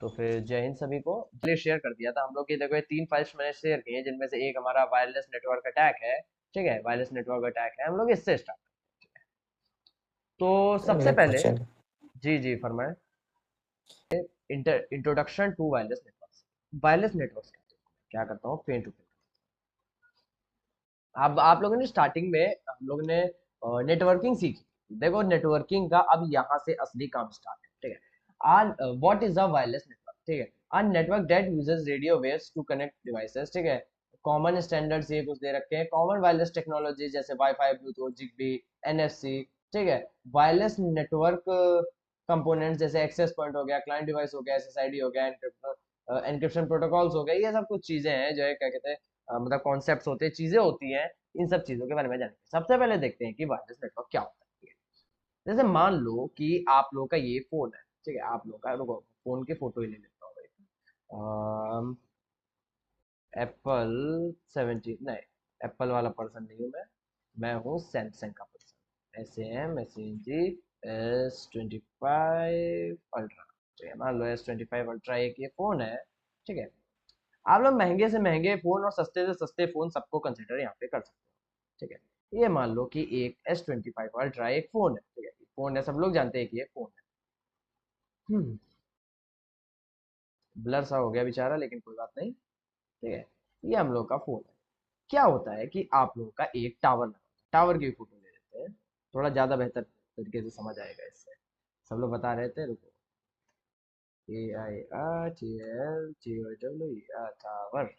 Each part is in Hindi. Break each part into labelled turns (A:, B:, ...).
A: तो फिर जय हिंद सभी को। पहले शेयर कर दिया था हम लोग की, देखो ये 3 फाइल्स मैंने शेयर की हैं, जिनमें से एक हमारा वायरलेस नेटवर्क अटैक है। ठीक है, वायरलेस नेटवर्क अटैक है, हम लोग इससे स्टार्ट। तो सबसे
B: चलिए
A: पहले,
B: क्वेश्चन।
A: जी जी फरमाएं। Introduction to wireless network. Wireless network क्या करता हूँ, पेन टू पेन। अब आप लोगों ने स्टार्टिंग में हम लोगों ने नेटवर्किंग सीखी। देखो नेटवर्किंग का अब यहाँ से असली काम स्टार्ट है। ठीक है, are what is a wireless network. ठीक है, a network that uses radio waves to connect devices। ठीक है, कॉमन स्टैंडर्ड्स ये कुछ दे रखे हैं, कॉमन वायरलेस टेक्नोलॉजी जैसे वाईफाई, ब्लूटूथ, जिगबी, एनएफसी। ठीक है, वायरलेस नेटवर्क कंपोनेंट्स जैसे एक्सेस पॉइंट हो गया, क्लाइंट डिवाइस हो गया, एसएसआईडी हो गया, एनक्रिप्शन प्रोटोकॉल्स हो गए, ये सब कुछ चीजें हैं जो है क्या कहते हैं, मतलब कॉन्सेप्ट्स होते हैं, चीजें होती हैं। इन सब चीजों के बारे में जानेंगे। सबसे पहले देखते हैं कि वायरलेस नेटवर्क क्या होता है। जैसे मान लो कि आप लोगों का ये फोन है। ठीक है, आप लोगों का, रुको फोन की फोटो ही ले लेता हूँ। एप्पल 17 नहीं, एप्पल वाला पर्सन नहीं हूँ मैं हूँ सैमसंग का person. S M S25 ultra. ठीक है, मान लो S25 अल्ट्रा एक ये फोन है। ठीक है, आप लोग महंगे से महंगे फोन और सस्ते से सस्ते फोन सबको कंसिडर यहाँ पे कर सकते हो। ठीक है, ये मान लो कि एक S25 अल्ट्रा एक फोन है। ठीक है, फोन है, सब लोग जानते हैं कि ये फोन है। ब्लर सा हो गया बेचारा, लेकिन कोई बात नहीं। ठीक है, ये हम लोग का फोन है। क्या होता है कि आप लोगों का एक टावर लगा, टावर की फोटो ले लेते हैं, थोड़ा ज्यादा बेहतर तरीके से समझ आएगा इससे। सब लोग बता रहे थे, रुको। AIRTLTOW tower.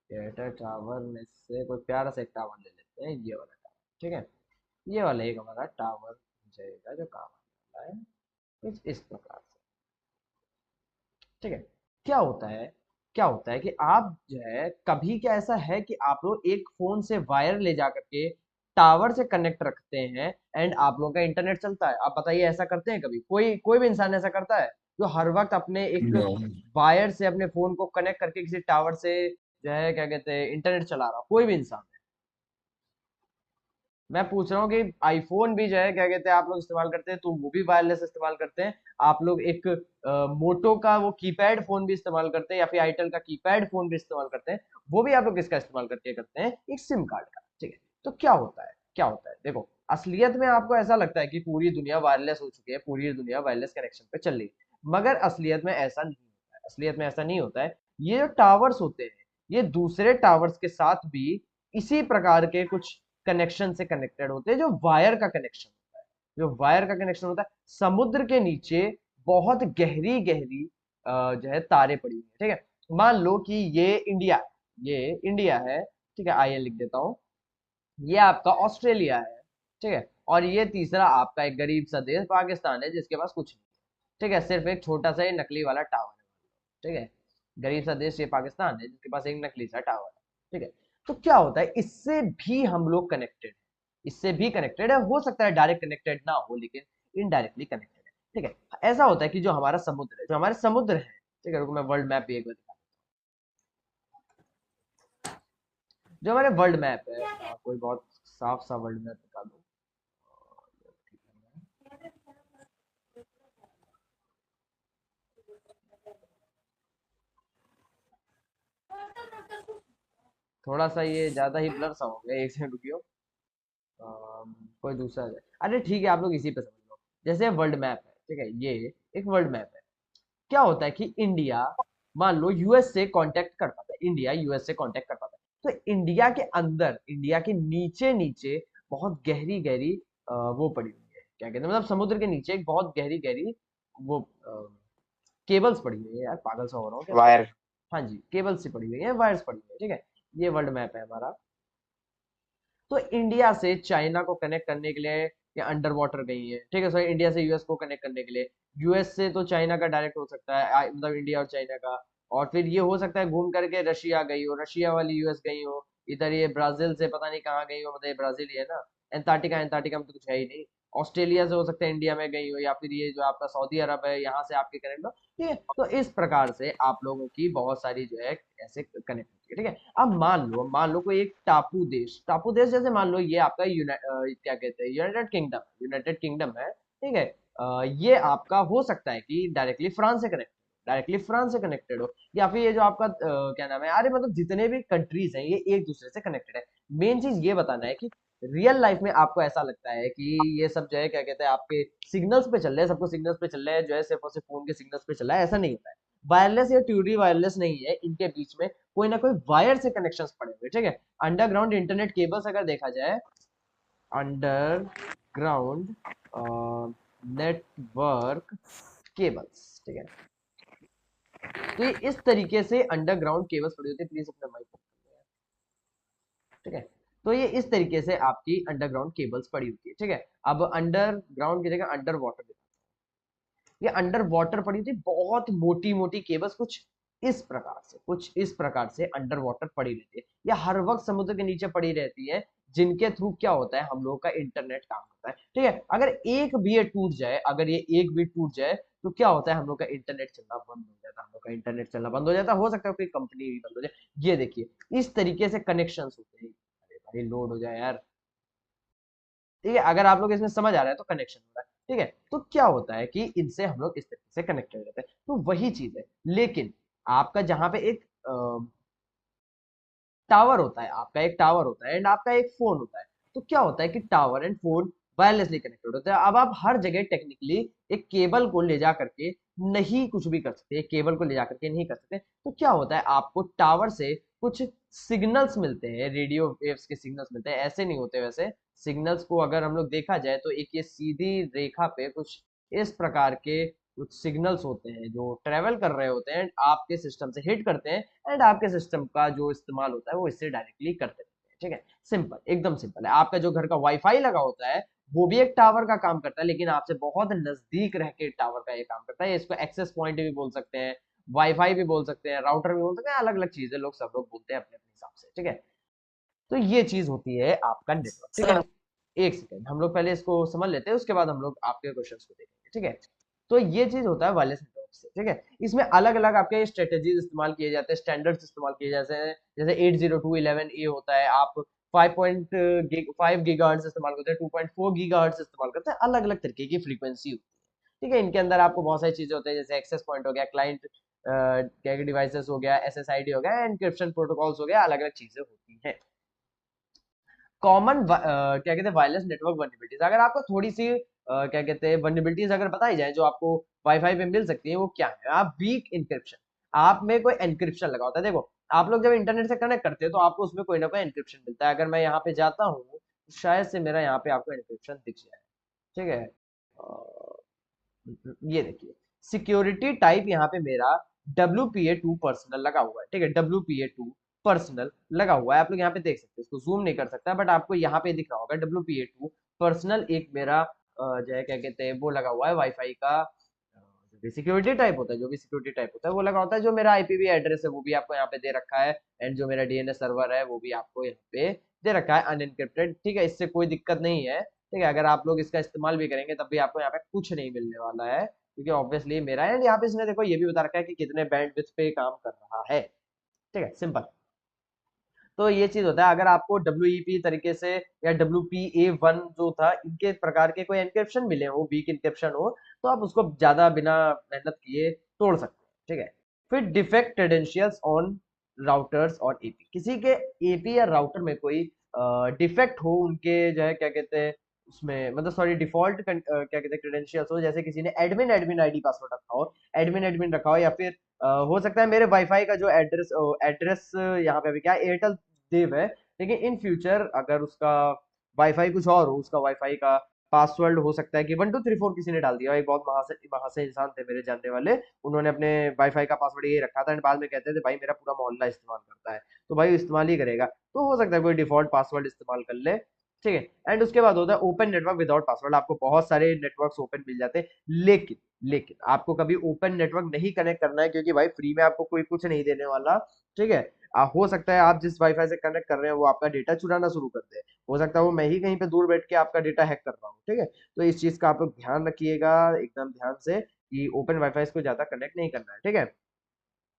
A: एयरटेल टावर में से कोई प्यारा सा एक टावर ले लेते हैं, ये वाला टावर। ठीक है, ये वाला एक हमारा टावर हो जाएगा जो काम आने वाला है कुछ इस प्रकार से। ठीक है, क्या होता है, क्या होता है कि आप जो है, कभी क्या ऐसा है कि आप लोग एक फोन से वायर ले जा करके टावर से कनेक्ट रखते हैं एंड आप लोगों का इंटरनेट चलता है। आप बताइए, ऐसा करते हैं कभी? कोई कोई भी इंसान ऐसा करता है जो हर वक्त अपने एक
B: नो।
A: वायर से अपने फोन को कनेक्ट करके किसी टावर से जो है क्या कहते हैं इंटरनेट चला रहा? कोई भी इंसान। मैं पूछ रहा हूँ कि आईफोन भी जो है क्या कहते हैं आप लोग इस्तेमाल करते हैं, तो वो भी वायरलेस इस्तेमाल करते हैं। आप लोग एक मोटो का वो कीपैड फोन भी इस्तेमाल करते हैं, या फिर आईटेल का कीपैड फोन भी इस्तेमाल करते हैं। वो भी आप लोग किसका इस्तेमाल करके करते हैं? एक सिम कार्ड का। ठीक है, तो क्या होता है, क्या होता है, देखो असलियत में आपको ऐसा लगता है कि पूरी दुनिया वायरलेस हो चुकी है, पूरी दुनिया वायरलेस कनेक्शन पे चल रही है, मगर असलियत में ऐसा नहीं होता है। असलियत में ऐसा नहीं होता है। ये जो टावर्स होते हैं, ये दूसरे टावर्स के साथ भी इसी प्रकार के कुछ कनेक्शन से कनेक्टेड होते हैं, जो वायर का कनेक्शन होता है। जो वायर का कनेक्शन होता है, समुद्र के नीचे बहुत गहरी गहरी जो है तारे पड़ी हुई है। ठीक है, मान लो कि ये इंडिया है, ये इंडिया है। ठीक है, आइए लिख देता हूँ, ये आपका ऑस्ट्रेलिया है। ठीक है, और ये तीसरा आपका एक गरीब सा देश पाकिस्तान है, जिसके पास कुछ नहीं। ठीक है, सिर्फ एक छोटा सा ये नकली वाला टावर है। ठीक है, गरीब सा देश ये पाकिस्तान है, जिसके पास एक नकली सा टावर है। ठीक है, तो क्या होता है, इससे भी हम लोग कनेक्टेड है, इससे भी कनेक्टेड है। हो सकता है डायरेक्ट कनेक्टेड ना हो, लेकिन इनडायरेक्टली कनेक्टेड है। ठीक है, ऐसा होता है कि जो हमारा समुद्र है, जो हमारे समुद्र है। ठीक है, रुको मैं वर्ल्ड मैप भी एक बार दिखा दूं। जो हमारे वर्ल्ड मैप है, कोई बहुत साफ सा वर्ल्ड मैप दिखा दो। थोड़ा सा ये ज्यादा ही ब्लर सा हो गया, एक सेकंड रुकियो। कोई दूसरा है। अरे ठीक है, आप लोग इसी पे समझ लो। जैसे वर्ल्ड मैप है, ठीक है, ये एक वर्ल्ड मैप है। क्या होता है कि इंडिया मान लो यूएस से कांटेक्ट कर पाता है, इंडिया यूएस से कांटेक्ट कर पाता है, तो इंडिया के अंदर, इंडिया के नीचे नीचे बहुत गहरी गहरी वो पड़ी हुई है, क्या कहते हैं, मतलब समुद्र के नीचे एक बहुत गहरी गहरी वो केबल्स पड़ी हुई है। यार पागल सा हो रहा हूँ क्या?
B: वायर।
A: हाँ जी, केबल्स से पड़ी हुई है, वायर्स पड़ी हुई है। ठीक है, ये वर्ल्ड मैप है हमारा। तो इंडिया से चाइना को कनेक्ट करने के लिए ये अंडर वाटर गई है। ठीक है, सो इंडिया से यूएस को कनेक्ट करने के लिए, यूएस से तो चाइना का डायरेक्ट हो सकता है, मतलब इंडिया और चाइना का। और फिर ये हो सकता है घूम करके रशिया गई हो, रशिया वाली यूएस गई हो, इधर ये ब्राजील से पता नहीं कहाँ गई हो, मतलब ये ब्राजील ही है ना। एंटार्क्टिका, एंटार्क्टिका में तो कुछ है ही नहीं। ऑस्ट्रेलिया से हो सकता है इंडिया में गई हो, या फिर ये जो आपका सऊदी अरब है, यहाँ से आपके कनेक्ट हो। ठीक है, तो इस प्रकार से आप लोगों की बहुत सारी जो है ऐसे कनेक्ट होती है। ठीक है, अब मान लो कोई एक टापू देश, टापू देश जैसे मान लो ये आपका क्या कहते हैं यूनाइटेड किंगडम, यूनाइटेड किंगडम है। ठीक है, ये आपका हो सकता है कि डायरेक्टली फ्रांस से कनेक्टेड हो, या फिर ये जो आपका क्या नाम है, अरे मतलब जितने भी कंट्रीज हैं ये एक दूसरे से कनेक्टेड है। मेन चीज ये बताना है कि रियल लाइफ में आपको ऐसा लगता है कि ये सब जो है क्या कहते हैं आपके सिग्नल्स पे चल रहे हैं, सबको सिग्नल्स पे चल रहे हैं, जो है सिर्फ और सिर्फ फोन के सिग्नल्स पे चल रहा है, ऐसा नहीं होता है। वायरलेस या ट्यूरी वायरलेस नहीं है, इनके बीच में कोई ना कोई वायर से कनेक्शंस पड़े हुए, ठीक है। अंडरग्राउंड इंटरनेट केबल्स अगर देखा जाए, अंडरग्राउंड नेटवर्क केबल्स, ठीक है। तो ये इस तरीके से अंडरग्राउंड केबल्स पड़ी होती है, प्लीज अपना माइक, ठीक है। तो ये इस तरीके से आपकी अंडरग्राउंड केबल्स पड़ी होती है, ठीक है। अब अंडरग्राउंड की जगह अंडर वाटर, ये अंडर वाटर पड़ी थी बहुत मोटी मोटी केबल्स, कुछ इस प्रकार से अंडर वाटर पड़ी रहती है, या हर वक्त समुद्र के नीचे पड़ी रहती है, जिनके थ्रू क्या होता है हम लोगों का इंटरनेट काम करता है, ठीक है। अगर एक भी ये टूट जाए, अगर ये एक भी टूट जाए, तो क्या होता है हम लोग का इंटरनेट चलना बंद हो जाता है, हम लोग का इंटरनेट चलना बंद हो जाता है, हो सकता है कोई कंपनी भी बंद हो जाए। ये देखिए इस तरीके से कनेक्शन होते हैं। अरे भाई लोड हो जाए यार, ठीक है। अगर आप लोग इसमें समझ आ रहा है तो कनेक्शन हो रहा है, ठीक है। तो क्या होता है कि इनसे हम लोग इस तरीके से कनेक्टेड रहते हैं, तो वही चीज है। लेकिन आपका जहां पे एक टावर होता है, आपका एक टावर होता है एंड आपका एक फोन होता है, तो क्या होता है कि tower and phone wirelessly connected होते हैं। अब आप हर जगह टेक्निकली एक केबल को ले जा करके नहीं कुछ भी कर सकते, एक केबल को ले जा करके नहीं कर सकते, तो क्या होता है आपको टावर से कुछ सिग्नल्स मिलते हैं, रेडियो वेव्स के सिग्नल्स मिलते हैं, ऐसे नहीं होते वैसे। सिग्नल्स को अगर हम लोग देखा जाए तो एक ये सीधी रेखा पे कुछ इस प्रकार के कुछ सिग्नल्स होते हैं जो ट्रेवल कर रहे होते हैं, आपके सिस्टम से हिट करते हैं, एंड आपके सिस्टम का जो इस्तेमाल होता है वो इससे डायरेक्टली करते रहते हैं, ठीक है। सिंपल, एकदम सिंपल है। आपका जो घर का वाईफाई लगा होता है वो भी एक टावर का काम करता है, लेकिन आपसे बहुत नजदीक रह के टावर का ये काम करता है। इसको एक्सेस पॉइंट भी बोल सकते हैं, वाईफाई भी बोल सकते हैं, राउटर भी बोल सकते हैं, अलग अलग चीजें लोग सब लोग बोलते हैं अपने अपने हिसाब से, ठीक है। तो ये चीज होती है आपका नेटवर्क, ठीक है। एक सेकेंड, हम लोग पहले इसको समझ लेते हैं, उसके बाद हम लोग आपके क्वेश्चन को देखेंगे, ठीक है। तो ये चीज होता है वायरलेस नेटवर्क से, ठीक है। इसमें अलग अलग आपके स्ट्रेटेजीज इस्तेमाल किए जाते हैं, स्टैंडर्ड्स इस्तेमाल किए जाते हैं, जैसे 802.11a होता है, आप 5 गीगाहर्ट्ज इस्तेमाल करते हैं, 2.4 गीगाहर्ट्ज इस्तेमाल करते हैं, अलग अलग तरीके की फ्रीक्वेंसी होती है, ठीक है। इनके अंदर आपको बहुत सारी चीजें होती है, जैसे एक्सेस पॉइंट हो गया, क्लाइंट क्या डिवाइसेस हो गया, एसएसआईडी हो गया, एनक्रिप्शन प्रोटोकॉल्स हो गया, अलग अलग चीजें होती हैं। कॉमन क्या कहते हैं वायरलेस नेटवर्क वनरेबिलिटीज, अगर आपको थोड़ी सी क्या कहते हैं वनरेबिलिटीज अगर बताई जाए जो आपको वाईफाई पे मिल सकती है, वो क्या है? आप वीक इंक्रिप्शन, आप में कोई एनक्रिप्शन लगा होता है, देखो आप लोग जब इंटरनेट से कनेक्ट करते हैं तो आपको उसमें कोई ना कोई एनक्रिप्शन मिलता है। अगर मैं यहाँ पे जाता हूँ तो शायद से मेरा यहाँ पे आपको एनक्रिप्शन दिख जाए, ठीक है। ये देखिए सिक्योरिटी टाइप यहाँ पे मेरा WPA2 पर्सनल लगा हुआ है, ठीक है। WPA2 पर्सनल लगा हुआ है, आप लोग यहाँ पे देख सकते हैं, इसको जूम नहीं कर सकता बट आपको यहाँ पे दिख रहा होगा WPA2 पर्सनल। एक मेरा जो है क्या कहते हैं वो लगा हुआ है वाईफाई का, जो भी सिक्योरिटी टाइप होता है, जो भी सिक्योरिटी टाइप होता है वो लगा होता है। जो मेरा आईपीवी एड्रेस है वो भी आपको यहाँ पे दे रखा है, एंड जो मेरा डीएनएस सर्वर है वो भी आपको यहाँ पे दे रखा है अनएनक्रिप्टेड, ठीक है। इससे कोई दिक्कत नहीं है, ठीक है। अगर आप लोग इसका इस्तेमाल भी करेंगे तब भी आपको यहाँ पे कुछ नहीं मिलने वाला है, क्योंकि ऑब्वियसली मेरा है। एंड यहाँ पे इसने देखो ये भी बता रखा है कि कितने बैंडविड्थ पे काम कर रहा है, ठीक है, सिंपल। तो ये चीज होता है, अगर आपको WEP तरीके से या WPA1 जो था इनके प्रकार के कोई एनक्रिप्शन मिले हो, वीक एनक्रिप्शन हो, तो आप उसको ज्यादा बिना मेहनत किए तोड़ सकते हैं, ठीक है। फिर डिफेक्ट क्रेडेंशियल्स ऑन राउटर्स और एपी, किसी के एपी या राउटर में कोई डिफेक्ट हो उनके जो है क्या कहते हैं उसमें, मतलब सॉरी डिफॉल्ट क्या कहते हैं क्रेडेंशियल्स हो, जैसे किसी ने एडमिन एडमिन आईडी पासवर्ड रखा हो, एडमिन एडमिन रखा हो, या फिर हो सकता है मेरे वाईफाई का जो एड्रेस एड्रेस यहाँ पे अभी क्या है एयरटेल देव है, लेकिन इन फ्यूचर अगर उसका वाईफाई कुछ और हो, उसका वाईफाई का पासवर्ड हो सकता है कि 1234 किसी ने डाल दिया। एक बहुत महाशय महाशय इंसान थे मेरे जानने वाले, उन्होंने अपने वाईफाई का पासवर्ड ये रखा था एंड बाद में कहते थे भाई मेरा पूरा मोहल्ला इस्तेमाल करता है, तो भाई इस्तेमाल ही करेगा, तो हो सकता है कोई डिफॉल्ट पासवर्ड इस्तेमाल कर ले, ठीक है। एंड उसके बाद होता है ओपन नेटवर्क विदाउट पासवर्ड, आपको बहुत सारे नेटवर्क्स ओपन मिल जाते हैं, लेकिन लेकिन आपको कभी ओपन नेटवर्क नहीं कनेक्ट करना है, क्योंकि भाई फ्री में आपको कोई कुछ नहीं देने वाला, ठीक है। हो सकता है आप जिस वाईफाई से कनेक्ट कर रहे हैं वो आपका डेटा चुराना शुरू कर दे, हो सकता है वो मैं ही कहीं पे दूर बैठ के आपका डेटा हैक कर रहा हूँ, ठीक है। तो इस चीज का आप लोग ध्यान रखिएगा एकदम ध्यान से कि ओपन वाईफाई को ज्यादा कनेक्ट नहीं करना है, ठीक है।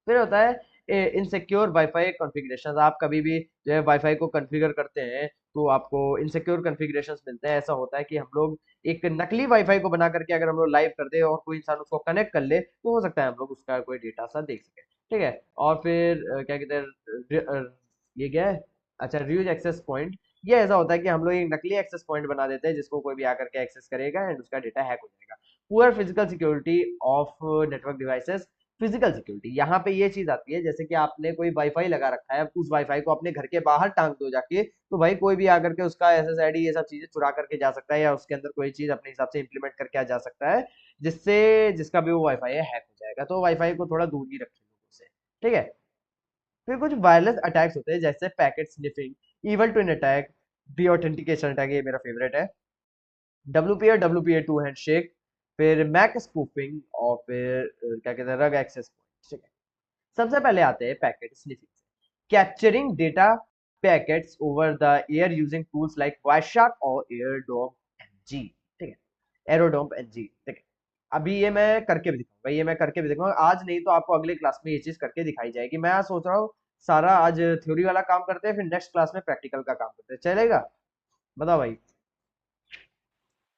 A: फिर होता है इनसिक्योर वाईफाई कॉन्फ़िगरेशन, आप कभी भी जो है वाईफाई को कॉन्फ़िगर करते हैं तो आपको इनसिक्योर कॉन्फ़िगरेशंस मिलते हैं। ऐसा होता है कि हम लोग एक नकली वाईफाई को बना करके अगर हम लोग लाइव कर दे और कोई इंसान उसको कनेक्ट कर ले तो हो सकता है हम लोग उसका कोई डेटा सा देख सके। ठीक है, और फिर क्या कहते हैं ये क्या है, अच्छा रीयूज एक्सेस पॉइंट। ये ऐसा होता है कि हम लोग एक नकली एक्सेस पॉइंट बना देते हैं जिसको कोई भी आकर के एक्सेस करेगा एंड उसका डेटा हैक हो जाएगा। Poor physical security of network devices. Physical security यहाँ पे ये चीज आती है, जैसे कि आपने कोई वाईफाई लगा रखा है, उस वाईफाई को अपने घर के बाहर टांग दो जाके, तो भाई कोई भी आकर के उसका एसएसआईडी ये सब चीजें चुरा करके जा सकता है या उसके अंदर कोई चीज अपने हिसाब से इंप्लीमेंट करके आ जा सकता है, जिससे जिसका भी वो वाईफाई है हैक हो जाएगा। तो वाईफाई को थोड़ा दूर ही रखें लोगों से। ठीक है, फिर कुछ वायरलेस अटैक्स होते हैं जैसे packet sniffing, evil twin attack, D authentication attack, ये मेरा फेवरेट है, WPA और WPA टू हैंडशेक, फिर मैक स्पूफिंग और फिर क्या कहते हैं रग एक्सेस पॉइंट। ठीक है, सबसे पहले आते हैं पैकेट स्निफिंग से, capturing data packets over the air using tools like Wireshark और एयरडॉम एनजी। ठीक है, एरोडॉम एनजी। ठीक है, अभी ये मैं करके भी दिखाऊंगा, ये मैं करके भी दिखाऊंगा आज नहीं तो आपको अगले क्लास में ये चीज करके दिखाई जाएगी। मैं आज सोच रहा हूँ सारा आज थ्योरी वाला काम करते हैं, फिर नेक्स्ट क्लास में प्रैक्टिकल का काम करते हैं, चलेगा? बताओ भाई।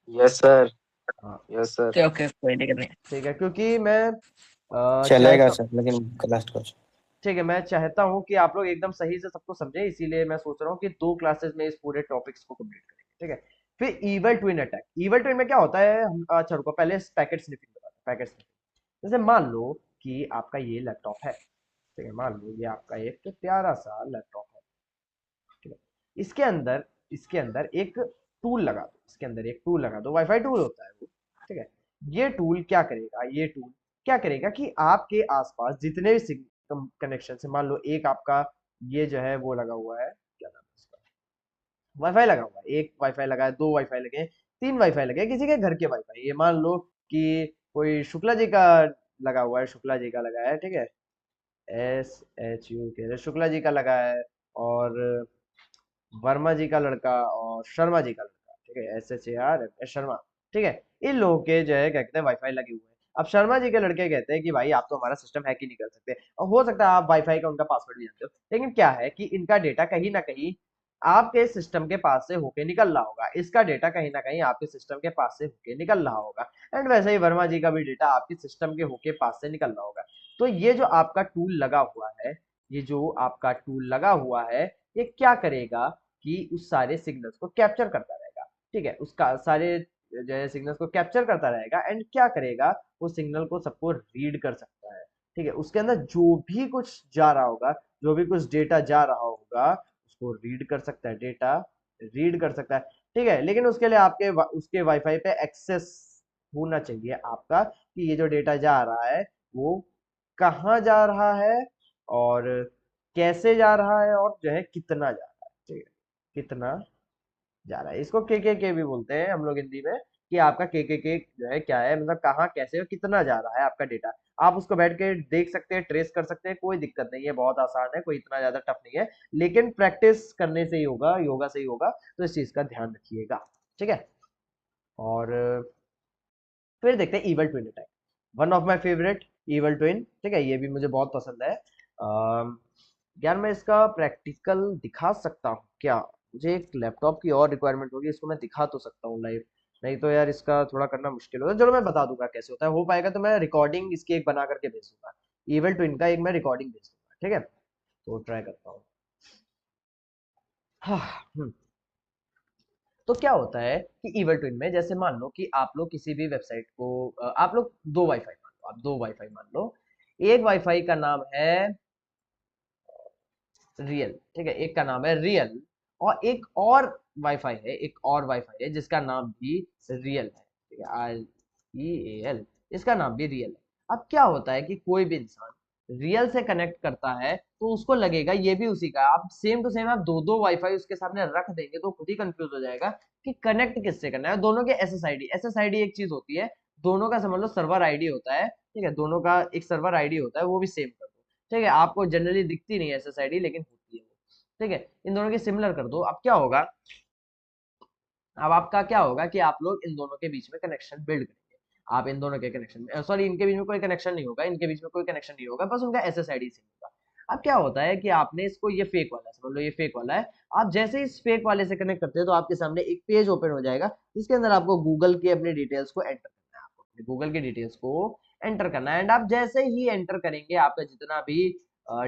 B: Yes sir.
A: हाँ
B: यस सर।
C: ओके ओके, कोई दिक्कत नहीं।
A: ठीक है, क्योंकि मैं
B: चलेगा
A: चाहता,
B: सर, लेकिन लास्ट क्वेश्चन।
A: ठीक है, मैं चाहता हूँ कि आप लोग एकदम सही से सबको समझे, इसीलिए मैं सोच रहा हूँ कि 2 क्लासेस में इस पूरे टॉपिक्स को कंप्लीट करेंगे। ठीक है, फिर evil twin attack. Evil twin में क्या होता है, हम अच्छा रुको पहले पैकेट स्निफिंग बताते हैं। पैकेट स्निफिंग, जैसे मान लो कि आपका ये लैपटॉप है। ठीक है, मान लो ये आपका एक प्यारा सा लैपटॉप है। ठीक है, इसके अंदर एक टूल लगा दो, इसके अंदर एक टूल लगा दो, वाईफाई टूल होता है वो। ठीक है, ये टूल क्या करेगा, ये टूल क्या करेगा कि आपके आसपास जितने भी कनेक्शन है, मान लो एक आपका ये जो है वो लगा हुआ है, क्या नाम है उसका, वाईफाई लगा हुआ है, एक वाईफाई लगा है, 2 वाईफाई लगे हैं, 3 वाईफाई लगे हैं, किसी के घर के वाईफाई, ये मान लो कि कोई शुक्ला जी का लगा हुआ है, शुक्ला जी का लगा है। ठीक है, SHU के शुक्ला जी का लगा है, और वर्मा जी का लड़का और शर्मा जी का लड़का। ठीक है, SHAR शर्मा। ठीक है, इन लोगों के जो है क्या कहते हैं वाईफाई लगे हुए हैं। अब शर्मा जी के लड़के कहते हैं कि भाई आप तो हमारा सिस्टम हैक ही नहीं कर सकते, और हो सकता है आप वाईफाई का उनका पासवर्ड भी जानते हो, लेकिन क्या है कि इनका डेटा कहीं ना कहीं आपके सिस्टम के पास से होके निकल रहा होगा, इसका डेटा कहीं ना कहीं आपके सिस्टम के पास से होके निकल रहा होगा, एंड वैसे ही वर्मा जी का भी डेटा आपके सिस्टम के होके पास से निकल रहा होगा। तो ये जो आपका टूल लगा हुआ है, ये जो आपका टूल लगा हुआ है, ये क्या करेगा कि उस सारे सिग्नल्स को कैप्चर करता रहेगा। ठीक है, उसका सारे जो है सिग्नल्स को कैप्चर करता रहेगा, एंड क्या करेगा, वो सिग्नल को सबको रीड कर सकता है। ठीक है, उसके अंदर जो भी कुछ जा रहा होगा, जो भी कुछ डेटा जा रहा होगा, उसको रीड कर सकता है, डेटा रीड कर सकता है। ठीक है, लेकिन उसके लिए उसके वाईफाई पे एक्सेस होना चाहिए आपका, कि ये जो डेटा जा रहा है वो कहाँ जा रहा है, और कैसे जा रहा है, और जो है कितना जा रहा है। ठीक है, कितना जा रहा है, इसको के भी बोलते हैं हम लोग हिंदी में, कि आपका के जो है क्या है, मतलब कहाँ कैसे और कितना जा रहा है आपका डेटा। आप उसको बैठ के देख सकते हैं, ट्रेस कर सकते हैं, कोई दिक्कत नहीं है, बहुत आसान है, कोई इतना ज्यादा टफ नहीं है, लेकिन प्रैक्टिस करने से ही होगा, योगा से ही होगा, तो इस चीज का ध्यान रखिएगा। ठीक है, और फिर देखते हैं evil twin attack, one of my favourite, evil twin. ठीक है, ये भी मुझे बहुत पसंद है। यार मैं इसका प्रैक्टिकल दिखा सकता हूँ क्या? मुझे एक लैपटॉप की और रिक्वायरमेंट होगी, इसको मैं दिखा तो सकता हूँ लाइव, नहीं तो यार इसका थोड़ा करना मुश्किल होता है। चलो मैं बता दूंगा कैसे होता है, हो पाएगा तो मैं रिकॉर्डिंग इसकी एक बना करके भेज दूंगा, इवल ट्विन का एक मैं रिकॉर्डिंग भेज दूंगा। ठीक है, तो ट्राई करता हूँ। हाँ, तो क्या होता है कि इवल ट्विन में जैसे मान लो कि आप लोग किसी भी वेबसाइट को आप लोग 2 वाईफाई मान लो, आप 2 वाईफाई मान लो, एक वाईफाई का नाम है रियल। ठीक है, एक का नाम है रियल, और एक और वाईफाई है, एक और वाईफाई है जिसका नाम भी रियल है। ठीक है, REAL, इसका नाम भी रियल है। अब क्या होता है कि कोई भी इंसान रियल से कनेक्ट करता है तो उसको लगेगा ये भी उसी का है। आप सेम टू सेम आप दो दो वाईफाई उसके सामने रख देंगे तो खुद ही कंफ्यूज हो जाएगा कि कनेक्ट किससे करना है। दोनों के SSID एक चीज होती है, दोनों का समझ लो सर्वर आईडी होता है। ठीक है, दोनों का एक सर्वर आईडी होता है, वो भी सेम कर दो। ठीक है, आपको जनरली दिखती नहीं है SSID, लेकिन होती है वो। ठीक है, इन दोनों के सिमिलर कर दो। अब क्या होगा, अब आपका क्या होगा कि आप लोग इन दोनों के बीच में कनेक्शन बिल्ड करेंगे। आप इन दोनों के कनेक्शन में, सॉरी, इनके बीच में कोई कनेक्शन नहीं होगा, इनके बीच में कोई कनेक्शन नहीं होगा, बस उनका SSID से होगा। अब क्या होता है कि आपने इसको, ये फेक वाला समझ लो, ये फेक वाला है, आप जैसे इस फेक वाले से कनेक्ट करते हैं तो आपके सामने एक पेज ओपन हो जाएगा जिसके अंदर आपको गूगल की अपनी डिटेल्स को एंटर करना है, आपको अपने गूगल की डिटेल्स को एंटर करना है। एंड आप जैसे ही एंटर करेंगे आपका जितना भी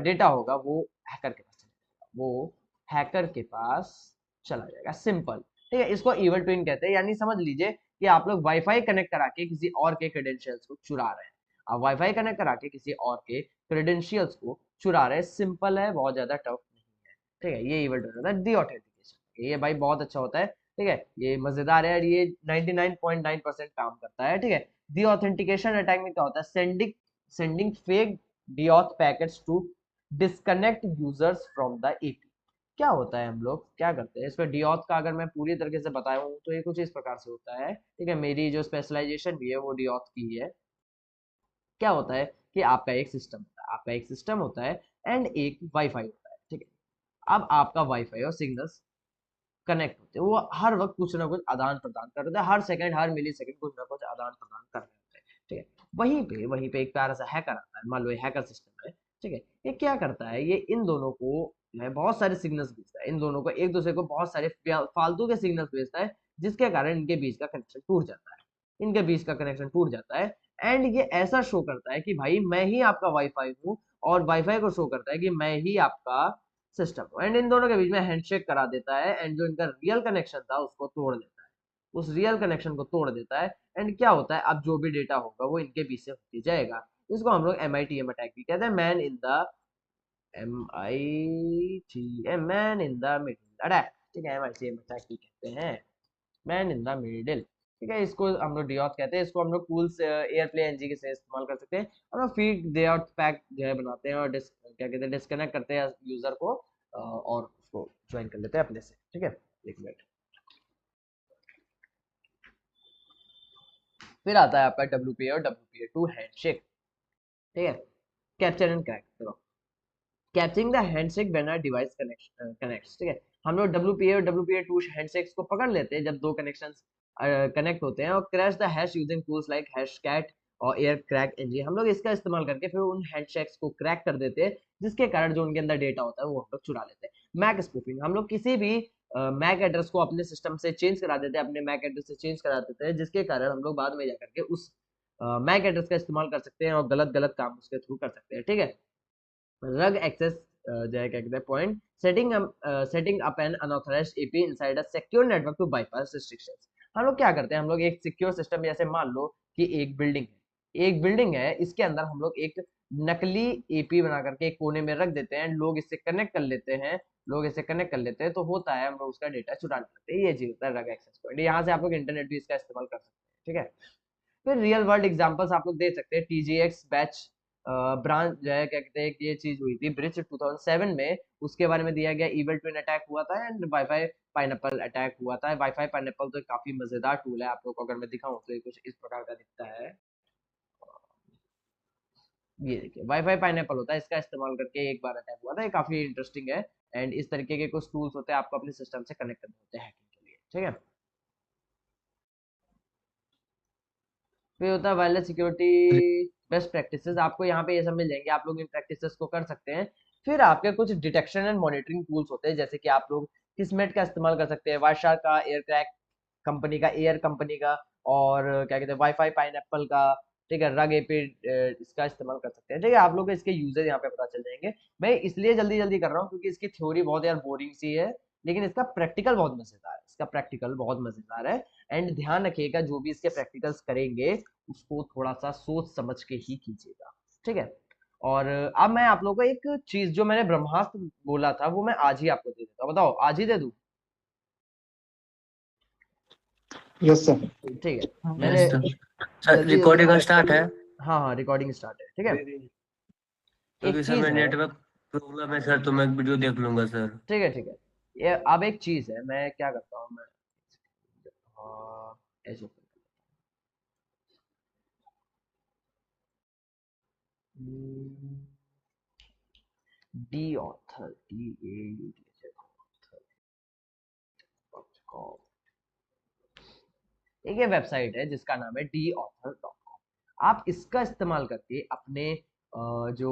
A: डेटा होगा वो हैकर के पास चला जाएगा, वो हैकर के पास चला जाएगा, सिंपल। ठीक है, इसको इवल ट्विन कहते हैं, यानी समझ लीजिए कि आप लोग वाईफाई कनेक्ट करा के किसी और के क्रेडेंशियल्स को चुरा रहे हैं, आप वाईफाई कनेक्ट करा के किसी और के क्रेडेंशियल्स को चुरा रहे हैं, सिंपल है, बहुत ज्यादा टफ नहीं है। ठीक है, ये इवल ट्विन होता है, डी ऑथेंटिकेशन, ये भाई बहुत अच्छा होता है। ठीक है, ये मजेदार है और ये 99.9% काम करता है। ठीक है, डी ऑथेंटिकेशन अटैक में क्या होता है, sending fake deauth packets to disconnect users from the AP. क्या होता है, हम लोग क्या करते हैं इस पर डीऑथ का अगर मैं पूरी तरीके से बताया हूँ तो ये कुछ इस प्रकार से होता है। ठीक है, मेरी जो स्पेशलाइजेशन भी है वो डीऑथ की है। क्या होता है कि आपका एक सिस्टम होता है, आपका एक सिस्टम होता है एंड एक वाईफाई होता है। ठीक है, अब आपका वाईफाई और सिग्नल्स कनेक्ट होते हैं, वो हर वक्त कुछ ना कुछ आदान प्रदान कर रहे हैं, हर सेकंड हर मिली सेकंड कुछ ना कुछ आदान प्रदान कर रहे होते हैं। ठीक है, वहीं पे एक प्यारा सा हैकर आता है, मान लो ये हैकर सिस्टम है। ठीक है, ये क्या करता है, ये इन दोनों को जो है बहुत सारे सिग्नल्स भेजता है, इन दोनों को एक दूसरे को बहुत सारे फालतू के सिग्नल्स भेजता है, जिसके कारण इनके बीच का कनेक्शन टूट जाता है, इनके बीच का कनेक्शन टूट जाता है। एंड ये ऐसा शो करता है कि भाई मैं ही आपका वाईफाई हूँ, और वाईफाई को शो करता है कि मैं ही आपका सिस्टम, एंड इन दोनों के बीच में हैंडशेक करा देता है, एंड जो इनका रियल कनेक्शन था उसको तोड़ देता है, उस रियल कनेक्शन को तोड़ देता है। एंड क्या होता है, अब जो भी डेटा होगा वो इनके बीच से होती जाएगा। इसको हम लोग MITM अटैक भी कहते हैं, man in the middle attack. ठीक है, MITM अटैक भी कहते हैं, मैन इन द मिडिल। ठीक है, इसको हम लोग डिऑथ कहते हैं, इसको हम लोग टूल्स एयरप्ले एनजी के से इस्तेमाल कर सकते हैं। हम लोग फीड डिऑथ पैक जो है बनाते हैं और क्या कहते हैं, डिस्कनेक्ट करते हैं यूजर को और उसको ज्वाइन कर लेते हैं अपने से। ठीक है, एक मिनट। फिर आता है आपका WPA और WPA2 हैंडशेक। ठीक है, कैप्चर एंड क्रैक, देखो, capturing the handshake when a device connects. ठीक है, हम लोग WPA और WPA2 हैंडशेक्स को पकड़ लेते हैं जब दो कनेक्शंस कनेक्ट होते हैं, और crash the hash using tools like hashcat और एयर क्रैक एनजी। हम लोग इसका इस्तेमाल करके फिर उन हैंडशेक्स को क्रैक कर देते हैं, जिसके कारण जो उनके अंदर डेटा होता है वो हम लोग चुरा लेते हैं। मैक स्पूफिंग, हम लोग किसी भी मैक एड्रेस को अपने सिस्टम से चेंज करा देते हैं, अपने मैक एड्रेस से चेंज करा देते हैं, जिसके कारण हम लोग बाद में जाकर के उस मैक एड्रेस का इस्तेमाल कर सकते हैं और गलत गलत काम उसके थ्रू कर सकते हैं। ठीक है, रग एक्सेस जो है क्या कहते हैं point, setting up an unauthorized AP inside a secure network to bypass restrictions. हम लोग क्या करते हैं, हम लोग एक सिक्योर सिस्टम, जैसे मान लो कि एक बिल्डिंग है, इसके अंदर हम लोग एक नकली एपी बना करके एक कोने में रख देते हैं, लोग इससे कनेक्ट कर लेते हैं, तो होता है हम लोग उसका डेटा चुरा लेते हैं। ये चीज होता है रग एक्सेस पॉइंट, यहाँ से आप लोग इंटरनेट भी इसका इस्तेमाल कर सकते हैं। ठीक है, फिर रियल वर्ल्ड एग्जांपल्स आप लोग दे सकते हैं, TJX बैच ब्रांच जो है क्या कहते हैं, ये चीज हुई थी ब्रिज 2007 में, उसके बारे में दिया गया, इवल ट्विन अटैक हुआ था एंड वाईफाई पाइनएप्पल अटैक हुआ था। वाईफाई पाइनएप्पल तो काफी मजेदार टूल है, आप लोग को अगर मैं दिखाऊं तो ये कुछ इस प्रकार का दिखता है। ये देखिए वाईफाई पाइनएप्पल होता है, इसका इस्तेमाल करके एक बार अटैक हुआ था, ये काफी इंटरेस्टिंग है। एंड इस तरीके के कुछ टूल्स होते हैं, आपको अपने सिस्टम से कनेक्ट करने होते हैं हैकिंग के लिए। ठीक है, फिर होता है वायरलेस सिक्योरिटी बेस्ट प्रैक्टिसेस, आपको यहाँ पे ये सब मिल जाएंगे, आप लोग इन प्रैक्टिसेस को कर सकते हैं। फिर आपके कुछ डिटेक्शन एंड मॉनिटरिंग टूल्स होते हैं, जैसे कि आप लोग किसमेट का इस्तेमाल कर सकते हैं, वायरशार्क का, एयर क्रैक कंपनी का, एयर कंपनी का, और क्या कहते हैं वाईफाई पाइनएप्पल का। ठीक है, रग एपी इसका इस्तेमाल कर सकते हैं। ठीक है, आप लोग को इसके यूजेस यहाँ पे पता चल जाएंगे। मैं इसलिए जल्दी जल्दी कर रहा हूँ क्योंकि इसकी थ्योरी बहुत यार बोरिंग सी है, लेकिन इसका प्रैक्टिकल बहुत मजेदार है, इसका प्रैक्टिकल बहुत मजेदार है। एंड ध्यान रखिएगा जो भी इसके प्रैक्टिकल्स करेंगे उसको थोड़ा सा सोच समझ के ही कीजिएगा। ठीक है, और अब मैं आप लोगों को एक चीज जो मैंने ब्रह्मास्त्र बोला था वो मैं आज ही आपको दे देता हूँ, बताओ आज ही दे दूं?
B: Yes sir.
A: ठीक है, मैंने
C: यस सर,
A: जल्दी जल्दी
C: रिकॉर्डिंग स्टार्ट है
A: हाँ हाँ रिकॉर्डिंग स्टार्ट है। ठीक है, एक
C: क्योंकि सर
A: चीज
C: मैं
A: है,
C: नेटवर्क प्रॉब्लम है सर, तो मैं वीडियो देख लूंगा सर।
A: ठीक है ठीक है, ये अब एक चीज है, मैं क्या करता हूँ, मैं ऐसे डी ऑथर DAUD एक ये वेबसाइट है जिसका नाम है DAuthor.com। आप इसका इस्तेमाल करके अपने जो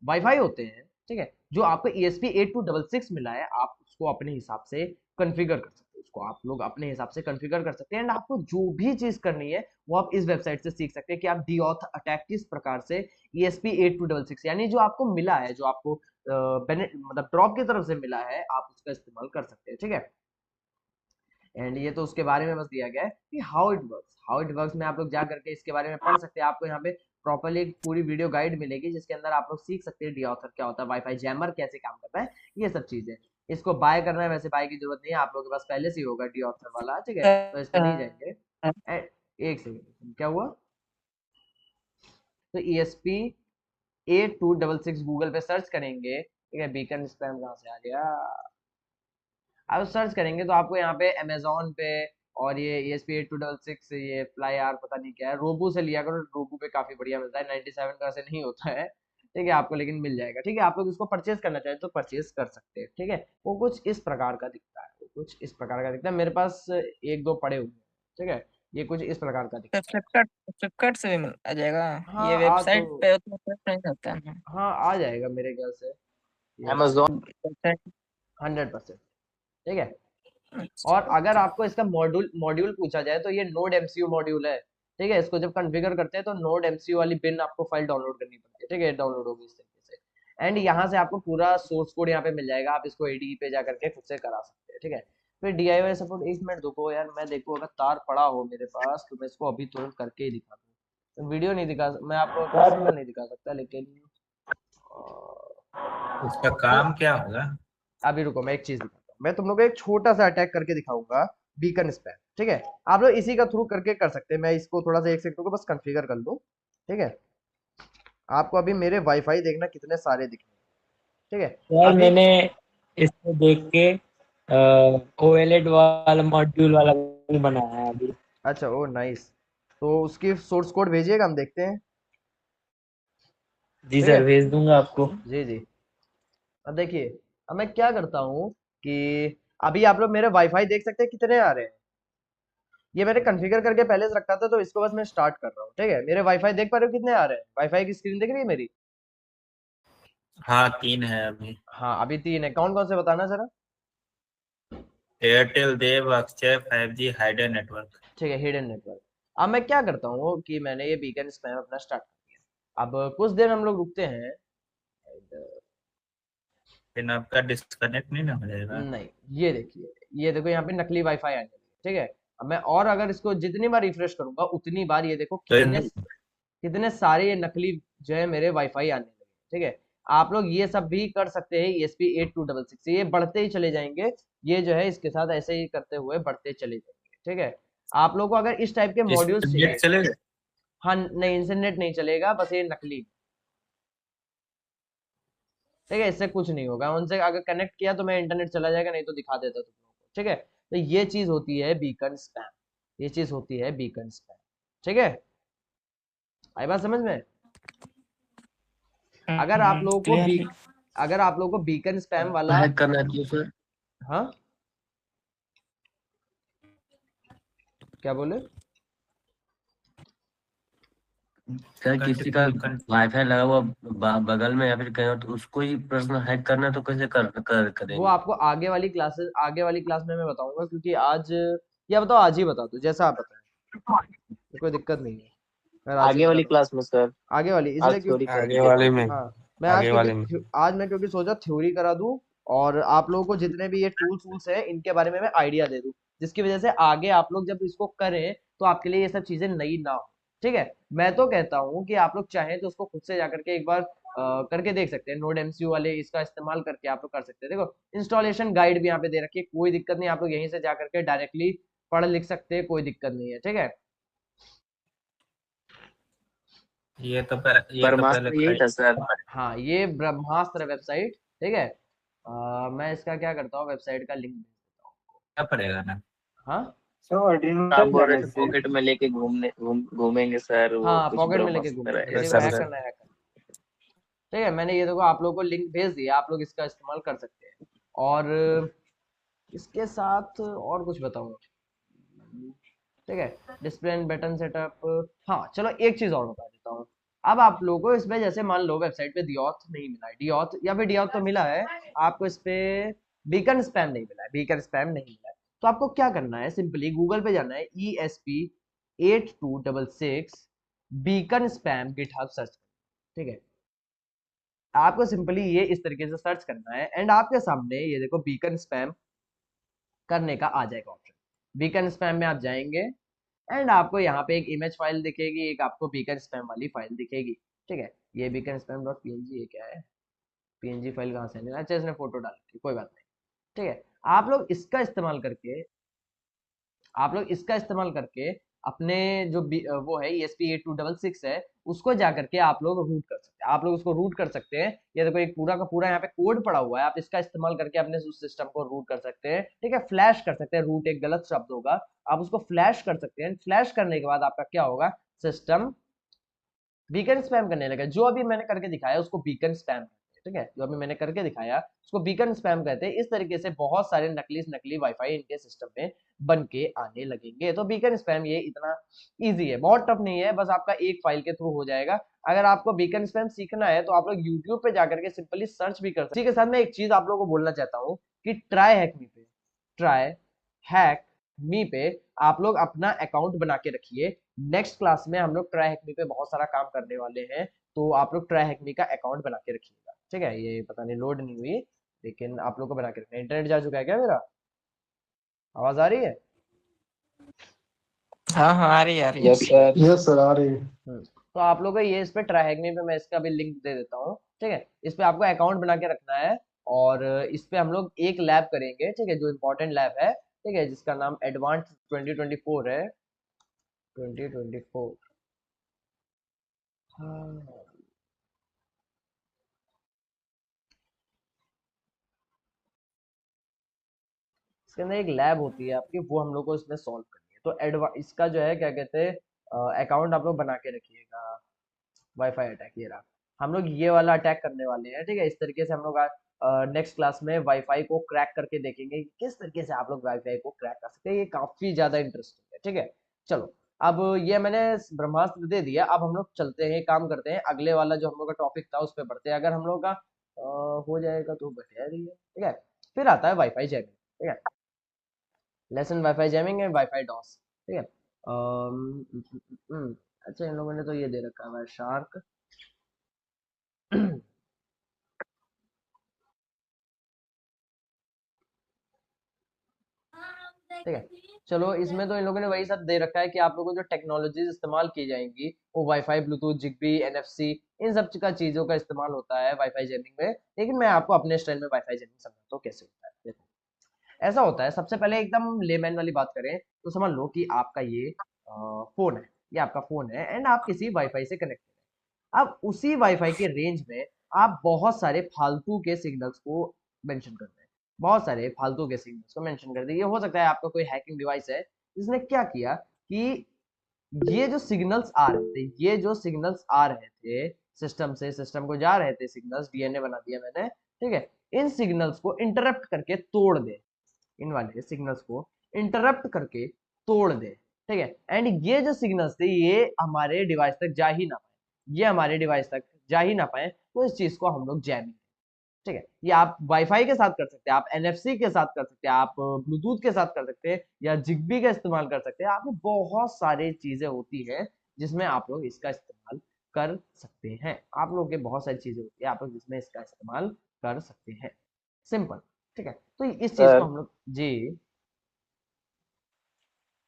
A: वाईफाई होते हैं ठीक है। जो आपको ESP8266 मिला है आप उसको अपने हिसाब से कॉन्फ़िगर कर सकते हो, उसको आप लोग अपने हिसाब से कॉन्फ़िगर कर सकते हैं। एंड आपको जो भी चीज करनी है वो आप इस वेबसाइट से सीख सकते हैं कि आप डीऑथ अटैक किस प्रकार से ESP8266 यानी जो आपको मिला है, जो आपको मतलब ड्रॉप की तरफ से मिला है, आप उसका इस्तेमाल कर सकते हैं, ठीक है। एंड ये तो उसके बारे में बस दिया गया है कि हाउ इट वर्क्स में आप लोग जा करके इसके बारे में पढ़ सकते हैं। आपको यहाँ पे प्रॉपर्ली एक पूरी वीडियो गाइड मिलेगी जिसके अंदर आप लोग सीख सकते हैं डीऑथर क्या होता है, वाईफाई जैमर कैसे काम करता है, ये सब चीजें। इसको बाय करना है, वैसे बाय की जरूरत नहीं है, आप लोगों के पास पहले से ही होगा डीऑथर वाला, ठीक है, तो इस पर नहीं जाएंगे। एक सेकेंड, क्या हुआ? तो ESP8266 गूगल पे सर्च करेंगे, ठीक है। बीकन स्पैम कहाँ से आ गया? आप सर्च करेंगे तो आपको यहाँ पे अमेजोन पे और ये ESP8266 ये फ्लाई आर पता नहीं क्या है, रोबू से लिया करो, रोबू पे काफी बढ़िया मिलता है, 97 का से नहीं होता है, ठीक है, आपको लेकिन मिल जाएगा, ठीक है। आप लोग इसको परचेज करना चाहें तो परचेज कर सकते हैं, ठीक है। वो कुछ इस प्रकार का दिखता है, वो कुछ इस प्रकार का दिखता है, मेरे पास एक दो पड़े हुए हैं, ठीक है। ये कुछ इस प्रकार का दिखता है।
D: फ्लिपकार्ट फ्लिपकार्ट से भी आ जाएगा।
A: हाँ
D: ये
A: आ तो
D: वेबसाइट पे उतना सर्च नहीं होता है ना।
A: हाँ आ जाएगा मेरे ख्याल से, यस,
B: Amazon।
D: वेबसाइट
A: 100%, ठीक है।
D: अच्छा
A: और अगर
D: ओके।
A: आपको इसका मॉड्यूल मॉड्यूल पूछा जाए तो ये नोड एमसीयू मॉड्यूल है, ठीक है। इसको जब कॉन्फ़िगर करते हैं तो नोड एमसीयू वाली बिन आपको फाइल डाउनलोड करनी पड़ती है, ठीक है, डाउनलोड होगी इस तरीके से। एंड यहाँ से आपको पूरा सोर्स कोड यहाँ पे मिल जाएगा, आप इसको एडीई पे जा करके खुद से करा सकते हैं, ठीक है। फिर DIY सपोर्ट, एक मिनट रुको यार, मैं देखो अगर तार पड़ा हो मेरे पास तो मैं इसको अभी तुरंत करके ही दिखा दूँ। वीडियो नहीं दिखा, मैं आपको पॉसिबल नहीं दिखा सकता, लेकिन
E: उसका काम क्या होगा?
A: अभी रुको, मैं एक चीज दिखाता हूँ, मैं तुम लोग को एक छोटा सा अटैक करके दिखाऊंगा, बीकन स्पैम, ठीक है। आप लोग इसी का थ्रू करके कर सकते हैं। मैं इसको थोड़ा सा एक सेकंड को बस कॉन्फ़िगर कर लूँ, ठीक है। आपको अभी मेरे वाईफाई देखना कितने सारे दिखेंगे, ठीक है।
F: यार
A: अभी
F: मैंने इसको देख के ओएलईडी वाला मॉड्यूल वाला भी बनाया है अभी।
A: अच्छा, ओ नाइस, तो उसकी सोर्स कोड भेजिएगा, हम देखते हैं,
F: जी
A: ठीक है।
F: सर भेज दूंगा आपको।
A: जी जी। अब देखिए, अब मैं क्या करता हूँ कि अभी आप लोग मेरे वाईफाई देख सकते हैं कितने आ रहे हैं। ये मैंने कॉन्फ़िगर करके पहले से रखा था, तो इसको बस मैं स्टार्ट कर रहा हूँ, ठीक है। मेरे वाईफाई देख पा रहे हो कितने आ रहे हैं? वाईफाई की स्क्रीन दिख रही है मेरी?
E: हाँ, 3 है अभी।
A: हाँ अभी 3 है, कौन कौन से बताना जरा।
E: एयरटेल, देव, अक्षय, 5G, हाइडर नेटवर्क।
A: ठीक है, हिडन नेटवर्क। अब मैं क्या करता हूँ कि मैंने ये बीकन स्पैम अपना स्टार्ट कर दिया, अब कुछ देर हम लोग रुकते हैं।
E: फिर आपका डिस्कनेक्ट नहीं ना हो जाएगा?
A: नहीं, ये देखिए, ये देखो यहाँ पे नकली वाईफाई आने लगे, ठीक है। अब मैं और अगर इसको जितनी बार रिफ्रेश करूंगा उतनी बार ये देखो
E: तो
A: कितने कितने सारे ये नकली जो है मेरे वाईफाई आने लगे, ठीक है। आप लोग ये सब भी कर सकते हैं ESP8266 से, ये बढ़ते ही चले जाएंगे, ये जो है इसके साथ ऐसे ही करते हुए बढ़ते चले जाएंगे, ठीक है। आप लोग को अगर इस टाइप के
E: इस
A: मॉड्यूल्स
E: नेट
A: चाहिए,
E: चलेगा?
A: हाँ नहीं, इनसे नेट नहीं चलेगा, बस ये नकली, ठीक है, इससे कुछ नहीं होगा। उनसे अगर कनेक्ट किया तो मैं इंटरनेट चला जाएगा, नहीं तो दिखा देता तुम लोगों को, ठीक है। तो ये चीज होती है बीकन स्पैम, ये चीज होती है बीकन स्पैम, ठीक है। आई बात समझ में? अगर आप लोगों को
D: क्लियर
A: बी
D: है।
A: अगर आप लोगों को बीकन स्पैम वाला,
C: हैक करना चाहिए सर।
A: हाँ क्या बोले?
C: सर किसी का
E: कंटिन्यू।
C: वाईफाई लगा हुआ बगल में या फिर कहीं और, तो उसको ही पर्सनल हैक करना है तो कैसे
A: वो
C: करेंगे?
A: आपको आगे वाली क्लास में मैं बताऊंगा, क्योंकि आज, या बताओ आज ही बता दो, जैसा आप बताएं, कोई दिक्कत नहीं है, मैं आज ही
B: आगे
A: बता
B: वाली
A: दूंगा।
B: क्लास में सर।
A: आगे वाली
B: आज
A: इसलिए क्यों?
B: थ्योरी कर
E: आगे
B: दीजिए।
E: वाले में।
A: हाँ, मैं आज
E: आगे
A: क्योंकि
E: वाले में।
A: आज मैं क्योंकि सोचा थ्योरी करा दूं, और आप लोगों को जितने भी ये टूल्स वूल्स है इनके बारे में मैं आइडिया दे दूं, जिसकी वजह से आगे आप लोग जब इसको करें तो आपके लिए ये सब चीजें नई ना हो, ठीक है। मैं तो कहता हूँ कि आप लोग चाहें तो उसको खुद से जाकर के एक बार करके देख सकते हैं, नोड एमसीयू वाले इसका इस्तेमाल करके आप लोग कर सकते हैं। देखो इंस्टॉलेशन गाइड भी यहाँ पे दे रखी है, कोई दिक्कत नहीं, आप लोग यहीं से जा करके डायरेक्टली पढ़ लिख सकते हैं, कोई दिक्कत नहीं है, ठीक है।
E: ये तो पहले
B: ब्रह्मास्त्र यही था सर।
A: हाँ ये ब्रह्मास्त्र वेबसाइट, ठीक है। मैं इसका क्या करता हूँ, वेबसाइट का लिंक भेज देता हूँ।
E: क्या पड़ेगा ना?
A: हाँ
B: आप बोल रहे थे पॉकेट में लेके घूमेंगे सर, वो
A: हाँ,
B: कुछ
A: पॉकेट में लेके
B: ब्रह्मास्त्र
A: घूमेंगे, देखो
B: ऐसा
A: हैक
B: सर।
A: करना है, हैक करना है। ठीक है, मैंने ये देखो आप लोगों को लिंक भेज दिया, आप लोग इसका इस्तेमाल कर सकते हैं। और इसके साथ और कुछ बताऊँ, ठीक है, डिस्प्ले एंड बटन सेटअप। हाँ चलो एक चीज और बता देता हूँ, अब आप लोगों को इसमें जैसे मान लो वेबसाइट पे डिऑथ नहीं मिला है, डिऑथ या फिर डिऑथ तो मिला है, आपको इस पे बीकन स्पैम नहीं मिला है, बीकन स्पैम नहीं मिला है, तो आपको क्या करना है, सिंपली गूगल पे जाना है, ESP8266 beacon spam GitHub search, ठीक है। आपको सिंपली ये इस तरीके से सर्च करना है एंड आपके सामने ये देखो बीकन स्पैम करने का आ जाएगा ऑप्शन। बीकन स्पैम में आप जाएंगे एंड आपको यहाँ पे एक इमेज फाइल दिखेगी, एक आपको बीकन स्पैम वाली फाइल दिखेगी, ठीक है। ये बीकन स्पैम डॉट पीएनजी, ये क्या है, पीएनजी फाइल कहाँ से है, अच्छा इसने फोटो डाल दी, कोई बात नहीं, ठीक है। आप लोग इसका इस्तेमाल करके, आप लोग इसका इस्तेमाल करके अपने जो वो है ESP8266 है, उसको जा करके आप लोग रूट कर सकते हैं, आप लोग उसको रूट कर सकते हैं। ये देखो एक पूरा का पूरा यहाँ पे कोड पड़ा हुआ है, आप इसका इस्तेमाल करके अपने उस सिस्टम को रूट कर सकते हैं, ठीक है। फ्लैश कर सकते हैं, रूट एक गलत शब्द होगा, आप उसको फ्लैश कर सकते हैं। फ्लैश करने के बाद आपका क्या होगा, सिस्टम बीकन स्पैम करने लगा। जो अभी मैंने करके दिखाया उसको बीकन स्पैम कहते हैं, ठीक है। जो अभी मैंने करके दिखाया उसको बीकन स्पैम कहते हैं। इस तरीके से बहुत सारे नकली वाईफाई इनके सिस्टम में बन के आने लगेंगे। तो बीकन स्पैम ये इतना इजी है, बहुत टफ नहीं है, बस आपका एक फाइल के थ्रू हो जाएगा। अगर आपको बीकन स्पैम सीखना है तो आप लोग यूट्यूब पे जाकर के सिंपली सर्च भी कर सकते हैं। इसी के साथ मैं एक चीज आप लोगों को बोलना चाहता हूँ कि ट्राई हैक मी पे आप लोग अपना अकाउंट बना के रखिए। नेक्स्ट क्लास में हम लोग ट्राई हैक मी पे बहुत सारा काम करने वाले हैं, तो आप लोग ट्राई हैक मी का अकाउंट बना के रखिएगा, ठीक है। ये पता नहीं लोड नहीं हुई, लेकिन आप लोग को बना के रखना है। इंटरनेट जा चुका है क्या मेरा, आवाज आ रही है?
D: हाँ हाँ आ रही है, आ रही है।
B: Yes sir.
G: यस सर आ रही है।
A: तो आप लोगों को ये इस पे ट्राई हैक मी पे मैं इसका भी लिंक दे देता हूँ, ठीक है। इस पे आपको अकाउंट बना के रखना है और इस पे हम लोग एक लैब करेंगे, ठीक है, जो इम्पोर्टेंट लैब है, ठीक है, जिसका नाम एडवांस 2024 है, 2024। हाँ, इसके अंदर एक लैब होती है आपकी, वो हम लोग को इसमें सॉल्व करनी है। तो इसका जो है क्या कहते हैं, अकाउंट आप लोग बना के रखिएगा। वाईफाई अटैक, ये रहा, हम लोग ये वाला अटैक करने वाले हैं, ठीक है। इस तरीके से हम लोग नेक्स्ट क्लास में वाईफाई को क्रैक करके देखेंगे कि किस तरीके से आप लोग वाईफाई को क्रैक कर सकते हैं। ये काफी ज्यादा इंटरेस्टिंग है, ठीक है। चलो, अब ये मैंने ब्रह्मास्त्र दे दिया, अब हम लोग चलते हैं, काम करते हैं, अगले वाला जो हम लोग का टॉपिक था उस पर बढ़ते हैं। अगर हम लोग का हो जाएगा तो बढ़िया ही है, ठीक है। फिर आता है वाईफाई जैमिंग, ठीक है, lesson wifi jamming and wifi DoS, ठीक है। अच्छा, इन लोगों ने तो ये दे रखा है शार्क। ठीक है, चलो, इसमें तो इन लोगों ने वही सब दे रखा है कि आप लोगों को जो टेक्नोलॉजीज इस्तेमाल की जाएंगी वो वाईफाई, ब्लूटूथ, जिगबी, एनएफसी, इन सब का चीजों का इस्तेमाल होता है वाईफाई जैमिंग में। लेकिन मैं आपको अपने स्टाइल में वाईफाई जैमिंग समझाता हूँ कैसे होता है। देखो, ऐसा होता है, सबसे पहले एकदम लेमैन वाली बात करें तो समझ लो कि आपका ये फोन है, ये आपका फोन है एंड आप किसी वाईफाई से कनेक्ट हैं। अब उसी वाईफाई के रेंज में आप बहुत सारे फालतू के सिग्नल्स को मेंशन कर रहे हैं, बहुत सारे फालतू के सिग्नल्स को मेंशन कर दिए। हो सकता है आपका कोई हैकिंग डिवाइस है जिसने क्या किया कि ये जो सिग्नल्स आ रहे थे, ये जो सिग्नल्स आ रहे थे सिस्टम से, सिस्टम को जा रहे थे सिग्नल्स, डीएनए बना दिया मैंने, ठीक है। इन सिग्नल्स को इंटरप्ट करके तोड़ दे, इन वाले सिग्नल्स को इंटरप्ट करके तोड़ दे, ठीक है। एंड ये जो सिग्नल्स थे ये हमारे डिवाइस तक जा ही ना पाए, ये हमारे डिवाइस तक जा ही ना पाए, तो इस चीज को हम लोग जैमिंग, ठीक है। ये आप वाईफाई के साथ कर सकते हैं, आप एनएफसी के साथ कर सकते हैं, आप ब्लूटूथ के साथ कर सकते हैं, या जिगबी का इस्तेमाल कर सकते हैं। आप में बहुत सारी चीजें होती हैं जिसमें आप लोग इसका इस्तेमाल कर सकते हैं, आप लोगों के बहुत सारी चीजें होती है आप लोग जिसमें इसका इस्तेमाल कर सकते हैं, सिंपल, ठीक है। तो इस चीज को
B: सर
A: हम लोग जी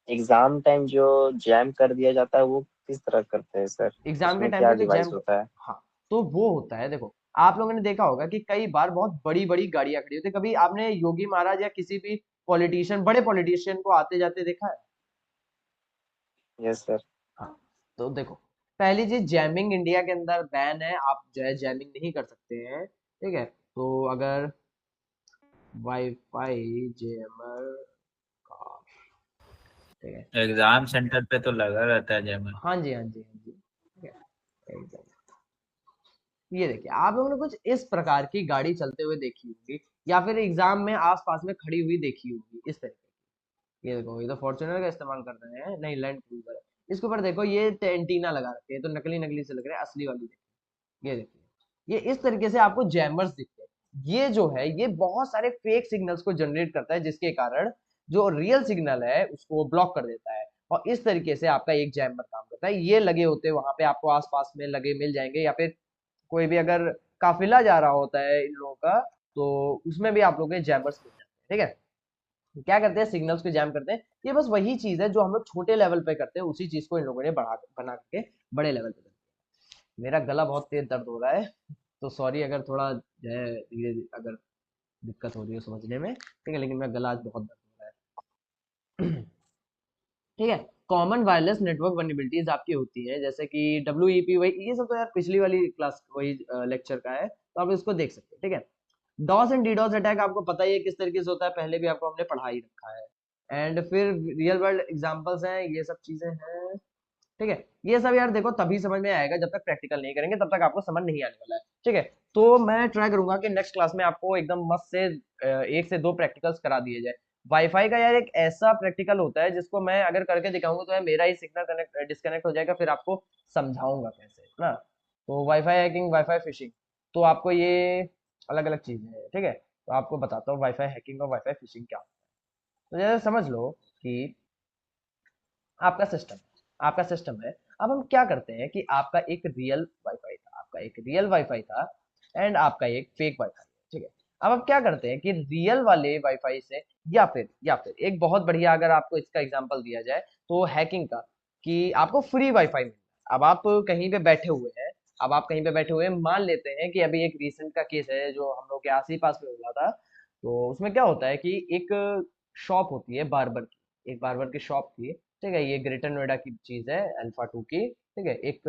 B: एग्जाम टाइम जो जैम कर दिया जाता है वो किस तरह करते हैं सर?
A: एग्जाम के
B: उसमें
A: टाइम
B: क्या
A: पे जो
B: डिवाइस
A: जैम,
B: होता है?
A: हाँ, तो वो होता है, देखो, आप लोगों ने देखा होगा कि कई बार बहुत बड़ी बड़ी गाड़ियां खड़ी होती है। कभी आपने योगी महाराज या किसी भी पॉलिटिशियन, बड़े पॉलिटिशियन को आते जाते देखा है?
B: Yes sir.
A: हाँ, तो देखो, पहली चीज, जैमिंग इंडिया के अंदर बैन है, आप जो है जैमिंग नहीं कर सकते हैं, ठीक है। तो अगर वाईफाई जैमर का, ठीक है,
E: एग्जाम सेंटर पे तो लगा रहता है जैमर।
A: हाँ जी, हाँ जी, हाँ जी, ठीक है, एकदम। ये देखिए, आप लोगों ने कुछ इस प्रकार की गाड़ी चलते हुए देखी होगी, या फिर एग्जाम में आसपास में खड़ी हुई देखी होगी, इस तरीके की। ये देखो, ये तो फॉर्च्यूनर का इस्तेमाल कर रहे हैं, नहीं लैंड क्रूजर है। इसके ऊपर देखो ये एंटीना लगा रखे हैं, तो नकली नकली से लग रहे हैं, असली वाली देखिए, ये देखिए, ये इस तरीके से आपको जैमर्स दिखते हैं। ये जो है ये बहुत सारे फेक सिग्नल्स को जनरेट करता है, जिसके कारण जो रियल सिग्नल है उसको ब्लॉक कर देता है, और इस तरीके से आपका एक जैमर काम करता है। ये लगे होते हैं वहां पे, आपको आसपास में लगे मिल जाएंगे, या फिर कोई भी अगर काफिला जा रहा होता है इन लोगों का, तो उसमें भी आप लोगों के जैमर्स मिल जाते हैं। ठीक है, क्या करते हैं, सिग्नल्स को जैम करते हैं। ये बस वही चीज है जो हम लोग छोटे लेवल पे करते हैं, उसी चीज को इन लोगों ने बना के बड़े लेवल पे करते हैं। मेरा गला बहुत तेज दर्द हो रहा है, तो सॉरी अगर थोड़ा जो है धीरे अगर दिक्कत हो रही है समझने में, ठीक है, लेकिन मेरा गला आज बहुत दर्द हो रहा है। ठीक है, कॉमन वायरलेस नेटवर्क वल्नरेबिलिटीज आपकी होती है, जैसे कि WEP, वही ये सब तो यार पिछली वाली क्लास वही लेक्चर का है, तो आप इसको देख सकते हैं। ठीक है, डॉस एंड डीडॉस अटैक आपको पता ही है किस तरीके से होता है, पहले भी आपको हमने पढ़ा ही रखा है। एंड फिर रियल वर्ल्ड एग्जांपल्स हैं, ये सब चीजें हैं। ठीक है, ये सब यार देखो तभी समझ में आएगा, जब तक प्रैक्टिकल नहीं करेंगे तब तक आपको समझ नहीं आने वाला है। ठीक है, तो मैं ट्राई करूंगा कि नेक्स्ट क्लास में आपको एकदम मस्त से 1 से 2 प्रैक्टिकल्स करा दिए जाए। वाईफाई का यार एक ऐसा प्रैक्टिकल होता है जिसको मैं अगर करके दिखाऊंगा तो यार मेरा ही सिग्नल कनेक्ट डिस्कनेक्ट हो जाएगा, फिर आपको समझाऊंगा कैसे ना। तो वाईफाई हैकिंग, वाईफाई फिशिंग, तो आपको ये अलग अलग चीजें हैं। ठीक है, तो आपको बताता हूँ वाईफाई हैकिंग और वाईफाई फिशिंग क्या होता है। तो जैसे समझ लो कि आपका सिस्टम आपका सिस्टम है। अब हम क्या करते हैं कि आपका एक रियल वाईफाई था, एंड आपका एक फेक वाईफाई है। ठीक है, अब हम क्या करते हैं कि रियल वाले वाईफाई से, या फिर एक बहुत बढ़िया अगर आपको इसका एग्जांपल दिया जाए तो हैकिंग का, कि आपको फ्री वाईफाई मिल रहा है। अब आप कहीं पे बैठे हुए हैं, मान लेते हैं कि अभी एक रीसेंट का केस है जो हम लोग के आस ही पास में हुआ था। तो उसमें क्या होता है कि एक शॉप होती है बार्बर की, एक बार्बर की शॉप थी। ठीक है, ये ग्रेटर नोएडा की चीज है, अल्फा 2 की। ठीक है, एक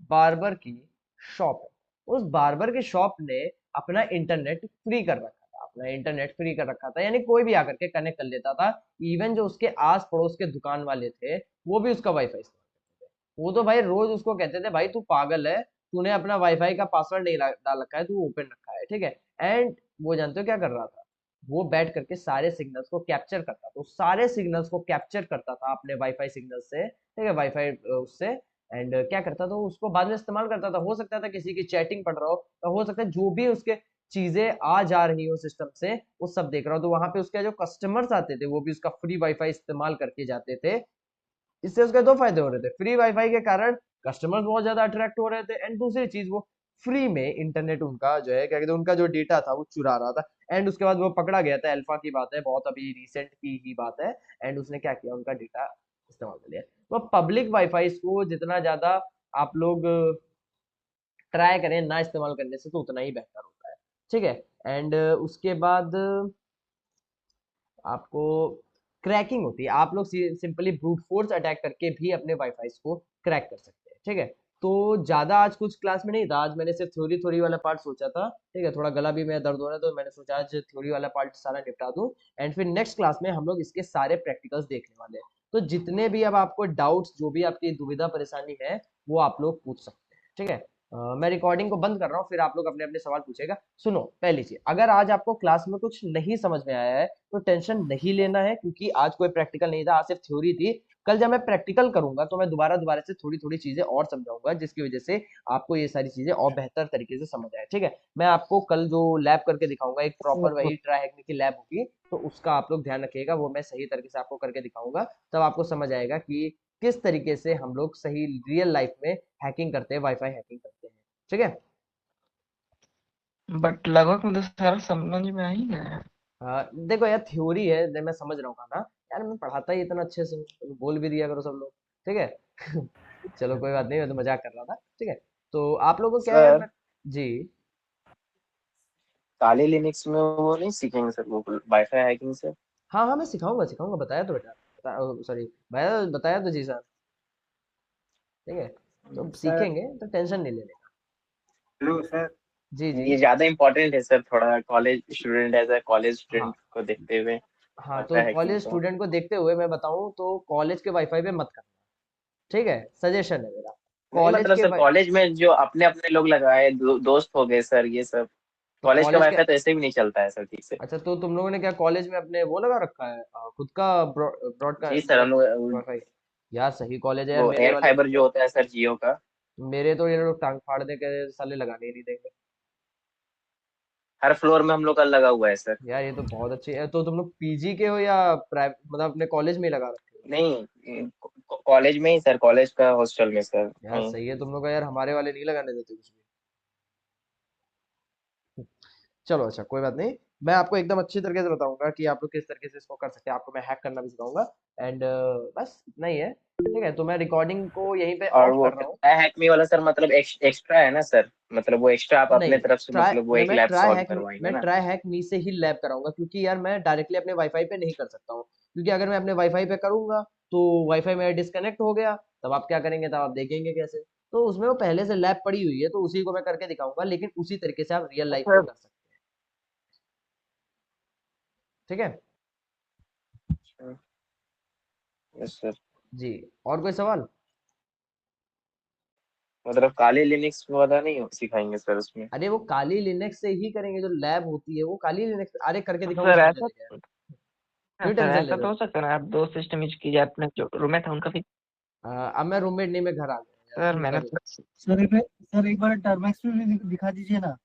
A: बार्बर की शॉप है। उस बार्बर की शॉप ने अपना इंटरनेट फ्री कर रखा था, यानी कोई भी आकर के कनेक्ट कर लेता था। इवन जो उसके आस पड़ोस के दुकान वाले थे वो भी उसका वाईफाई इस्तेमाल करते थे। वो तो भाई रोज उसको कहते थे, भाई तू पागल है, तूने अपना वाईफाई का पासवर्ड नहीं डाल रखा है, तू ओपन रखा है। ठीक है, एंड वो जानते हो क्या कर रहा था, वो बैठ करके सारे सिग्नल्स को कैप्चर करता था, तो सारे सिग्नल्स को कैप्चर करता था अपने वाईफाई सिग्नल से। ठीक है, वाईफाई उससे, एंड क्या करता था, उसको बाद में इस्तेमाल करता था। हो सकता था किसी की चैटिंग पढ़ रहा हो, तो हो सकता है जो भी उसके चीजें आ जा रही हो सिस्टम से वो सब देख रहा हो, तो वहां पे उसके जो कस्टमर्स आते थे वो भी उसका फ्री वाईफाई इस्तेमाल करके जाते थे। इससे उसके 2 फायदे हो रहे थे, फ्री वाईफाई के कारण कस्टमर्स बहुत ज्यादा अट्रैक्ट हो रहे थे, एंड दूसरी चीज वो फ्री में इंटरनेट उनका जो है क्या कहते हैं, उनका जो डेटा था वो चुरा रहा था। एंड उसके बाद वो पकड़ा गया था, अल्फा की बात है, बहुत अभी रिसेंट की ही बात है। एंड उसने क्या किया, उनका डेटा इस्तेमाल कर लिया। तो पब्लिक वाईफाई को जितना ज्यादा आप लोग ट्राई करें ना इस्तेमाल करने से, तो उतना ही बेहतर होता है। ठीक है, एंड उसके बाद आपको क्रैकिंग होती है, आप लोग सिंपली ब्रूट फोर्स अटैक करके भी अपने वाईफाई को क्रैक कर सकते हैं। ठीक है, तो ज्यादा आज कुछ क्लास में नहीं था, आज मैंने सिर्फ थ्योरी थ्योरी वाला पार्ट सोचा था। ठीक है, थोड़ा गला भी मेरा दर्द हो रहा है, तो मैंने सोचा आज थ्योरी वाला पार्ट सारा निपटा दूं, एंड फिर नेक्स्ट क्लास में हम लोग इसके सारे प्रैक्टिकल्स देखने वाले हैं। तो जितने भी अब आपको डाउट्स, जो भी आपकी दुविधा परेशानी है, वो आप लोग पूछ सकते हैं। ठीक है, मैं रिकॉर्डिंग को बंद कर रहा हूँ, फिर आप लोग अपने अपने सवाल पूछेगा। सुनो, पहली चीज, अगर आज आपको क्लास में कुछ नहीं समझ में आया है तो टेंशन नहीं लेना है, क्योंकि आज कोई प्रैक्टिकल नहीं था, आज सिर्फ थ्योरी थी। कल जब मैं प्रैक्टिकल करूंगा तो मैं दोबारा दोबारा से थोड़ी थोड़ी चीजें और समझाऊंगा, जिसकी वजह से आपको ये सारी चीजें और बेहतर तरीके से समझ आए। ठीक है, मैं आपको कल जो लैब करके दिखाऊंगा, एक प्रॉपर वही ट्राई हैकिंग की लैब होगी, तो उसका आप लोग ध्यान रखिएगा, वो मैं सही तरीके से आपको करके दिखाऊंगा। तब आपको समझ आएगा कि किस तरीके से हम लोग सही रियल लाइफ में हैकिंग करते हैं, वाईफाई हैकिंग करते हैं। ठीक है,
D: बट लगभग मुझे सारा समझ में आ ही गया है।
A: देखो यार थ्योरी है, मैं समझ रहा हूँ ना यार, मैं पढ़ाता ही इतना अच्छे से हूँ, तो बोल भी दिया करो सब लोग। ठीक है। चलो कोई बात नहीं, मैं तो मजाक कर रहा था। ठीक है, तो आप लोगों को क्या है यार,
B: सर,
A: मैं जी
B: काली लिनक्स में वो नहीं सीखेंगे सर, वो वाईफाई हैकिंग सर?
A: हाँ हाँ, मैं सिखाऊंगा सिखाऊंगा, बताया तो बेटा, सॉरी भैया, बताया तो जी सर। ठीक है, तो
E: सर
A: सीखेंगे तो टेंशन नहीं लेने का।
E: Hello sir.
A: जी जी
B: ये ज्यादा इम्पोर्टेंट है सर, थोड़ा college student, as a college
A: हाँ
B: स्टूडेंट को देखते हुए
A: हाँ, तो
B: वाईफाई हैकिंग
A: कॉलेज
B: को।
A: स्टूडेंट को देखते हुए मैं बताऊं तो कॉलेज के वाईफाई पे मत करना। ठीक है, सजेशन है मेरा,
B: नहीं
A: कॉलेज
B: मतलब
A: के
B: सर, कॉलेज में जो अपने अपने लोग लगाए, दोस्त हो गए सर, ये सब
A: तो
B: कॉलेज का
A: कॉलेज के,
B: वाईफाई तो ऐसे भी नहीं चलता है सर ठीक से।
A: अच्छा तो तुम लोगों ने क्या कॉलेज में अपने वो लगा रखा है, खुद का ब्रॉड का
B: जी सर,
A: मतलब
B: हम लोग
A: वाईफाई? यार सही कॉलेज है यार,
B: वो
A: मेरे
B: एयर
A: वाले
B: फाइबर जो होता है सर जियो का।
A: मेरे तो ये लोग टांग फाड़ने के साले लगाने ही नहीं देंगे।
B: हर फ्लोर में हम लोग का लगा हुआ है सर।
A: यार ये तो बहुत अच्छी है। तो तुम लोग पीजी के हो या प्राइवेट, मतलब अपने कॉलेज में ही लगा रखे हो?
B: नहीं, कॉलेज में ही सर, कॉलेज का हॉस्टल में सर।
A: यार सही है तुम लोग का यार, हमारे वाले नहीं लगाने देते कुछ भी। चलो अच्छा कोई बात नहीं, मैं आपको एकदम अच्छी तरीके से बताऊंगा कि आप लोग किस तरीके से इसको कर सकते हैं। आपको मैं हैक करना भी सिखाऊंगा। एंड बस इतना ही है, ठीक है। तो मैं रिकॉर्डिंग को यहीं पे
B: और
A: ऑफ
B: वो
A: कर रहा हूँ।
B: ट्राई हैक मी वाला सर मतलब एक्स्ट्रा है ना सर? मतलब वो एक्स्ट्रा आप अपने
A: नहीं,
B: तरफ से
A: ट्राई
B: मतलब वो
A: नहीं,
B: एक लैब सॉल्व करवाएंगे
A: मैं
B: ना?
A: ट्राई हैक मी से ही लैब कराऊंगा, क्योंकि यार मैं डायरेक्टली अपने वाईफाई पे नहीं कर सकता हूँ। क्योंकि अगर मैं अपने वाईफाई पे करूंगा तो वाईफाई मेरा डिस्कनेक्ट हो गया, तब आप क्या करेंगे, तब आप देखेंगे कैसे। तो उसमें वो पहले से लैब पड़ी हुई है, तो उसी को मैं करके दिखाऊंगा, लेकिन उसी तरीके से आप रियल लाइफ में
B: सर
A: कर सकते हैं। ठीक है
B: यस सर।
A: जी। और कोई सवाल?
B: मतलब काली लिनक्स वाला नहीं सिखाएंगे सर उसमें?
A: अरे वो काली लिनक्स से ही करेंगे, जो लैब होती है वो काली लिनक्स, अरे करके दिखाऊंगा,
D: सर
A: इसमें
D: ऐसा,
A: चलेगा यार।
D: हाँ
A: क्यों
D: सर
A: टेंशन ले
D: ऐसा
A: रहे
D: तो
A: हो?
D: हो सकता है ना, आप दो सिस्टम यूज कीजिए, अपने जो रूममेट है उनका भी।
A: अब मैं रूममेट नहीं, मैं घर आ गया यार,
D: सर
A: उनका
D: मैंने
A: भी।
D: तो
G: सर एक बार टर्मेक्स में भी दिखा दीजिए ना।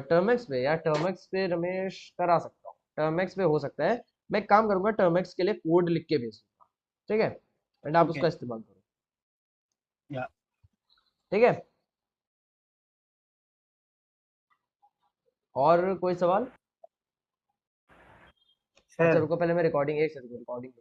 A: टर्मेक्स पे यार, टर्मेक्स पे रमेश करा सकता हूँ, टर्मेक्स पे हो सकता है। मैं एक काम करूंगा, टर्मेक्स के लिए कोड लिख के भेज दूंगा, ठीक है। एंड आप
G: ठीक
A: उसका
G: है।
A: इस्तेमाल करो,
G: या
A: ठीक है। और कोई सवाल? अच्छा
G: सर
A: रुको, पहले मैं रिकॉर्डिंग, एक सेकंड रिकॉर्डिंग